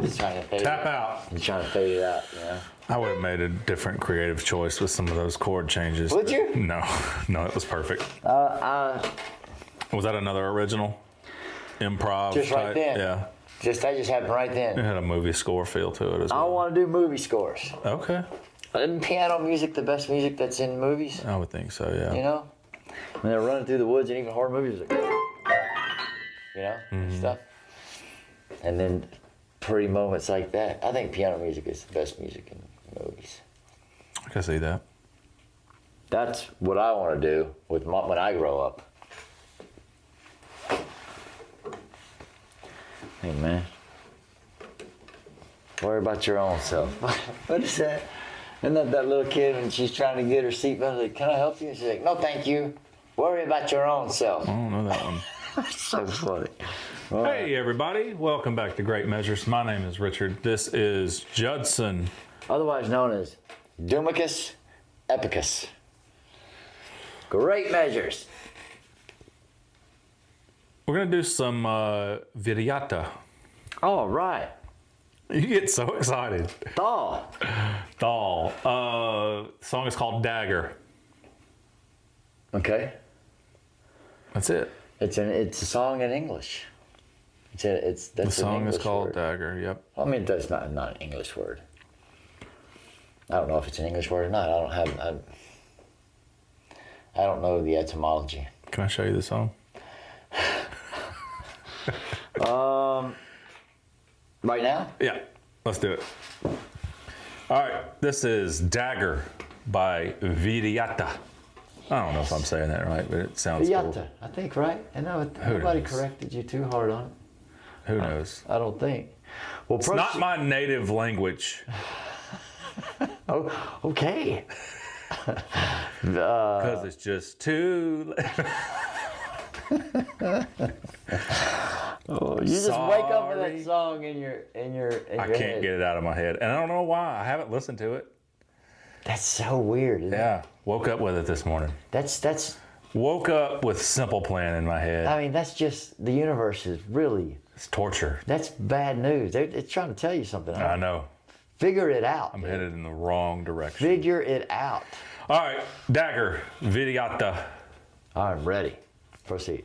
He's trying to fade Tap it. out. He's trying to fade it out, you know? I would have made a different creative choice with some of those chord changes. Would you? No, it was perfect. Was that another original? Improv Just right type? then. Yeah. That just happened right then. It had a movie score feel to it as I well. want to do movie scores. Okay. Isn't piano music the best music that's in movies? I would think so, yeah. You know? When they're running through the woods and even horror movies, like, you know, stuff. And then pretty moments like that. I think piano music is the best music in movies. I can see that. That's what I want to do with when I grow up. Hey, man. Worry about your own self. What is that? And that little kid, when she's trying to get her seatbelt, like, can I help you? She's like, no, thank you. Worry about your own self. I don't know that one. That's so funny. All Hey, right. everybody. Welcome back to Great Measures. My name is Richard. This is Judson. Otherwise known as Dumicus Epicus. Great measures. We're going to do some Vildhjarta. All right. You get so excited. Thaw. Thal. Song is called Dagger. Okay. That's it. It's a song in English. That's The song is English called word. Dagger, yep. I mean, that's not an English word. I don't know if it's an English word or not. I don't know the etymology. Can I show you the song? Right now? Yeah, let's do it. All right, this is Dagger by Vildhjarta. I don't know if I'm saying that right, but it sounds Vildhjarta, cool. I think, right? And Who nobody knows? corrected you too hard on it. Who knows? I don't think. Well, It's not my native language. Oh, okay. Because it's just too late. You just wake up with that Sorry. song in your I head. can't get it out of my head. And I don't know why. I haven't listened to it. That's so weird. Isn't it? Yeah. Woke up with it this morning. That's. Woke up with Simple Plan in my head. I mean, that's just the universe is really. It's torture. That's bad news. It's trying to tell you something. I know. Figure it out. I'm headed in the wrong direction. Figure it out. All right. Dagger. Vildhjarta. I'm ready. Proceed.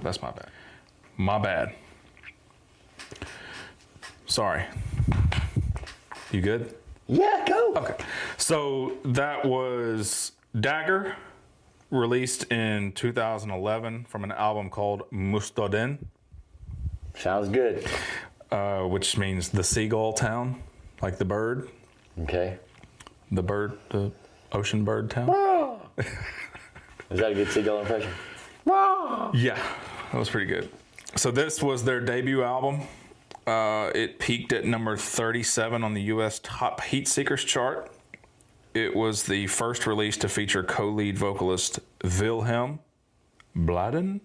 That's my bad. My bad. Sorry. You good? Yeah, go. Okay. So that was Dagger, released in 2011 from an album called Mustodin, Sounds good. which means the seagull town, like the bird. Okay. The bird, the ocean bird town. Is that a good seagull impression? Yeah, that was pretty good. So this was their debut album. It peaked at number 37 on the U.S. Top Heat Seekers chart. It was the first release to feature co-lead vocalist Wilhelm Bladen.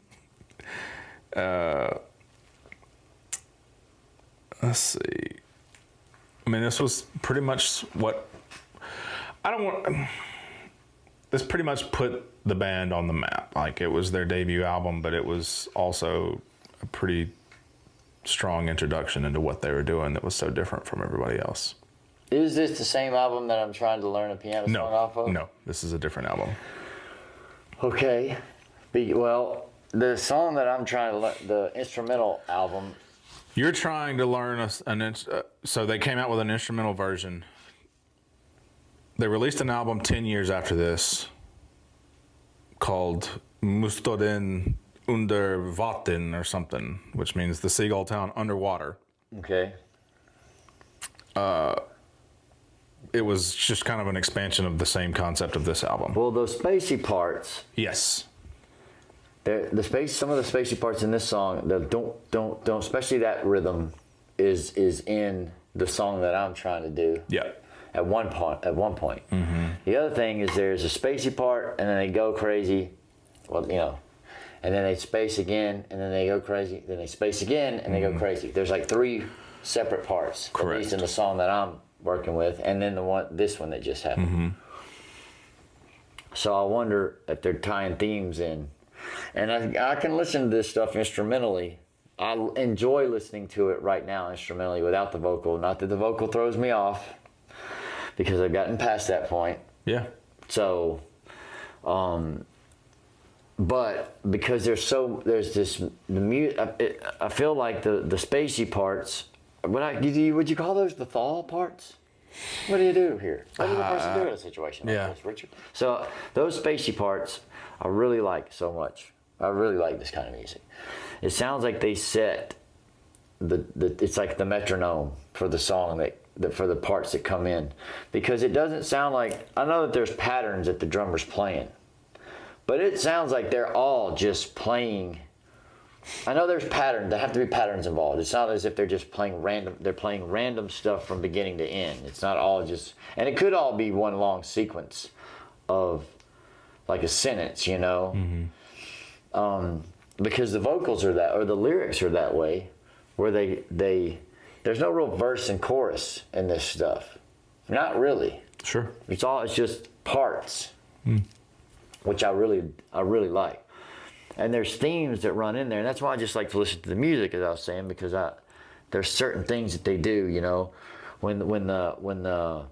Let's see. I mean, this was pretty much what... This pretty much put the band on the map. Like, it was their debut album, but it was also a pretty strong introduction into what they were doing that was so different from everybody else. Is this the same album that I'm trying to learn a piano song off of? No, this is a different album. Okay. Well, the song that I'm trying to learn, the instrumental album. You're trying to learn so they came out with an instrumental version. They released an album 10 years after this called Mustodin under Vatten or something, which means the seagull town underwater. Okay. It was just kind of an expansion of the same concept of this album. Well, those spacey parts. Yes. Some of the spacey parts in this song, the don't, especially that rhythm, is in the song that I'm trying to do. Yeah. At one point. Mm-hmm. The other thing is there's a spacey part, and then they go crazy. Well, and then they space again, and then they go crazy. Then they space again, and they go crazy. There's like 3 separate parts, correct, at least in the song that I'm working with, and then this one that just happened. Mm-hmm. So I wonder if they're tying themes in. And I can listen to this stuff instrumentally. I enjoy listening to it right now instrumentally without the vocal. Not that the vocal throws me off, because I've gotten past that point. Yeah. So, but because there's this I feel like the spacey parts. Would you call those the thaw parts? What do you do here? What does a person do in a situation like this, Richard? So those spacey parts I really like so much. I really like this kind of music. It sounds like they set it's like the metronome for the song for the parts that come in, because it doesn't sound like, I know that there's patterns that the drummer's playing, but it sounds like they're all just playing. I know there's patterns. There have to be patterns involved. It's not as if they're just playing random. They're playing random stuff from beginning to end. It's not all just, and it could all be one long sequence of like a sentence, Mm-hmm. Because the vocals are that, or the lyrics are that way, where there's no real verse and chorus in this stuff. Not really. Sure. It's just parts, which I really like. And there's themes that run in there, and that's why I just like to listen to the music, as I was saying, because there's certain things that they do. When the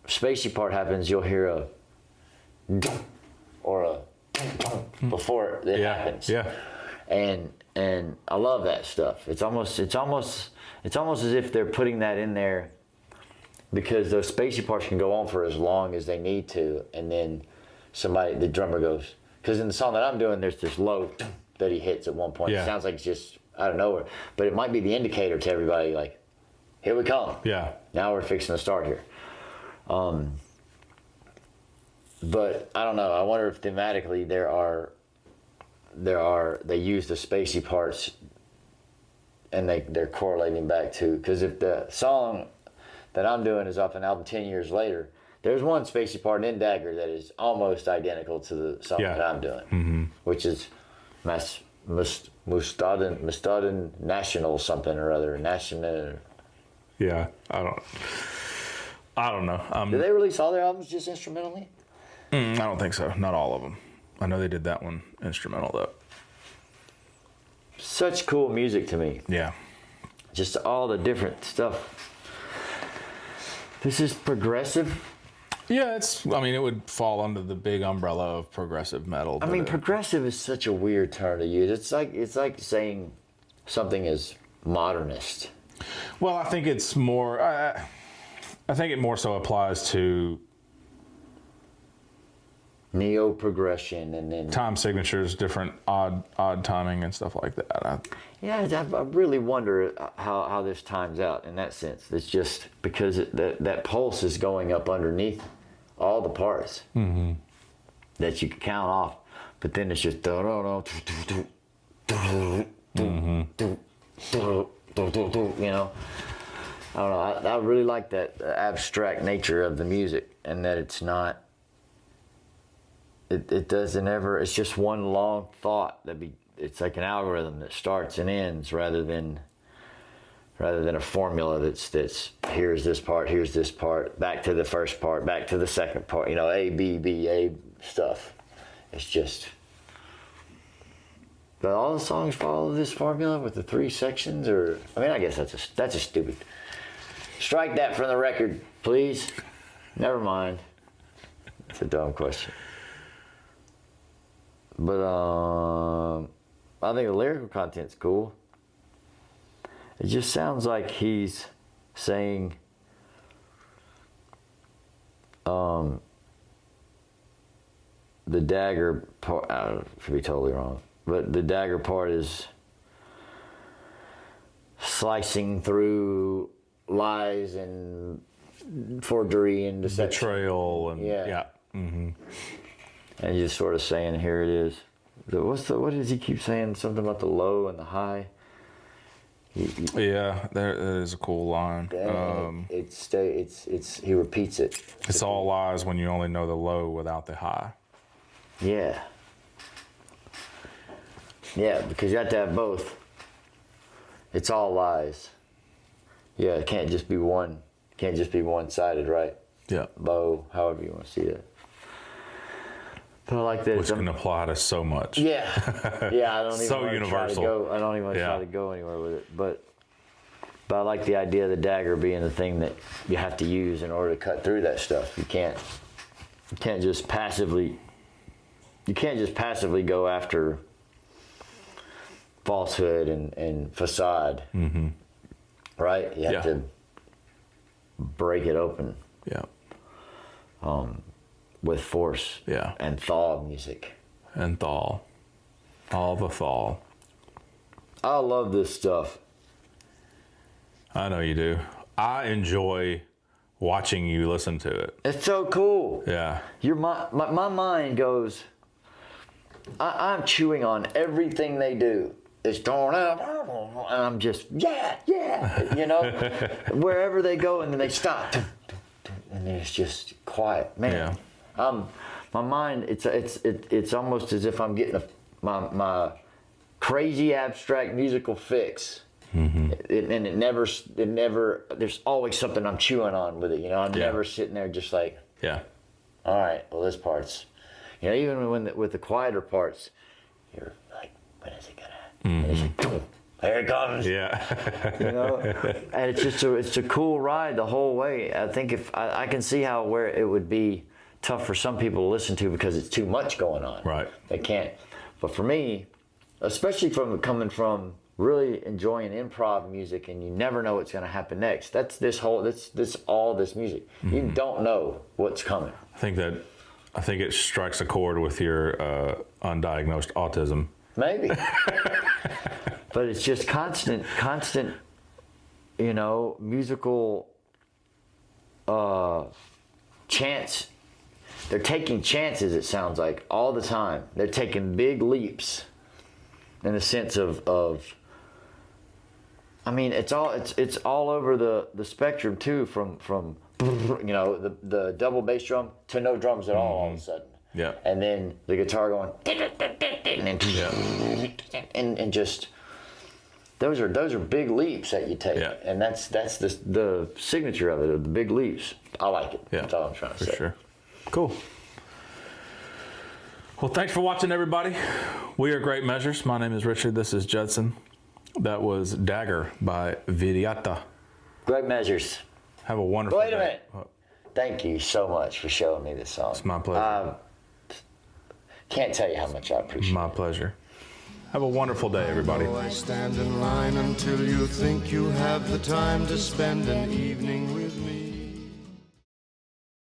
spacey part happens, you'll hear a or a before it happens. Yeah. And I love that stuff. It's almost as if they're putting that in there because those spacey parts can go on for as long as they need to, and then the drummer goes. Because in the song that I'm doing, there's this low that he hits at one point. Yeah. It sounds like it's just out of nowhere. But it might be the indicator to everybody, like, here we come. Yeah. Now we're fixing to start here. But I don't know. I wonder if thematically they use the spacey parts and they're correlating back to, because if the song that I'm doing is off an album 10 years later, there's one spacey part in Dagger that is almost identical to the song that I'm doing, which is Mustadin National something or other. National. Yeah, I don't know. Did they release all their albums just instrumentally? I don't think so. Not all of them. I know they did that one instrumental though. Such cool music to me. Yeah. Just all the different stuff. This is progressive. Yeah, it would fall under the big umbrella of progressive metal. I mean, progressive is such a weird term to use. It's like saying something is modernist. Well, I think it's more. I think it more so applies to neo-progression and then time signatures, different odd timing and stuff like that. I really wonder how this times out in that sense. It's just because that pulse is going up underneath all the parts that you can count off, but then it's just you know. I don't know. I really like that abstract nature of the music, and that it's not. It doesn't ever. It's just one long thought it's like an algorithm that starts and ends rather than a formula that's here's this part, back to the first part, back to the second part. You know, A B B A stuff. It's just. But all the songs follow this formula with the 3 sections, or I mean, I guess that's a stupid. Strike that from the record, please. Never mind. It's a dumb question. But I think the lyrical content's cool. It just sounds like he's saying the dagger part, I could be totally wrong, but the dagger part is slicing through lies and forgery and deception. Betrayal and yeah. Mm-hmm. And you're just sort of saying, here it is. What does he keep saying? Something about the low and the high? Yeah, that is a cool line. He repeats it. It's all lies when you only know the low without the high. Yeah. Yeah, because you have to have both. It's all lies. Yeah, it can't just be one. It can't just be one-sided, right? Yeah. Low, however you want to see that. But I like that. Which can apply to so much. Yeah. Yeah, I don't even so want universal. to try to go. I don't even try to go anywhere with it. But I like the idea of the dagger being the thing that you have to use in order to cut through that stuff. You can't just passively go after falsehood and facade. Mm-hmm. Right? You have to break it open. Yeah. With force. Yeah. And thaw music. And thaw. All the thaw. I love this stuff. I know you do. I enjoy watching you listen to it. It's so cool. Yeah. My mind goes, I'm chewing on everything they do. It's going out, and I'm just, yeah, you know, wherever they go, and then they stop, and then it's just quiet, man. Yeah. My mind, it's almost as if I'm getting my crazy abstract musical fix, and it never. There's always something I'm chewing on with it, you know. I'm never sitting there just like, all right, well, this part's, you know, even with the quieter parts, you're like, when is it gonna? And it's like, boom, there it comes. Yeah. You know, and it's a cool ride the whole way. I think if I can see where it would be tough for some people to listen to because it's too much going on. Right. They can't. But for me, especially coming from really enjoying improv music, and you never know what's going to happen next. That's all this music. Mm-hmm. You don't know what's coming. I think it strikes a chord with your undiagnosed autism. Maybe. But it's just constant, you know, musical chance. They're taking chances, it sounds like, all the time. They're taking big leaps in the sense of I mean, it's all over the spectrum too, from you know, the double bass drum to no drums at all of a sudden. Yeah. And then the guitar going and just those are big leaps that you take. Yeah. And that's the signature of it, the big leaps. I like it. Yeah. That's all I'm trying to say. For sure. Cool. Well, thanks for watching, everybody. We are Great Measures. My name is Richard. This is Judson. That was Dagger by Vildhjarta. Great Measures. Have a wonderful Wait a day. minute. thank you so much for showing me this song. It's my pleasure. Can't tell you how much I appreciate My it. pleasure. Have a wonderful day, everybody. I stand in line until you think you have the time to spend an evening with me.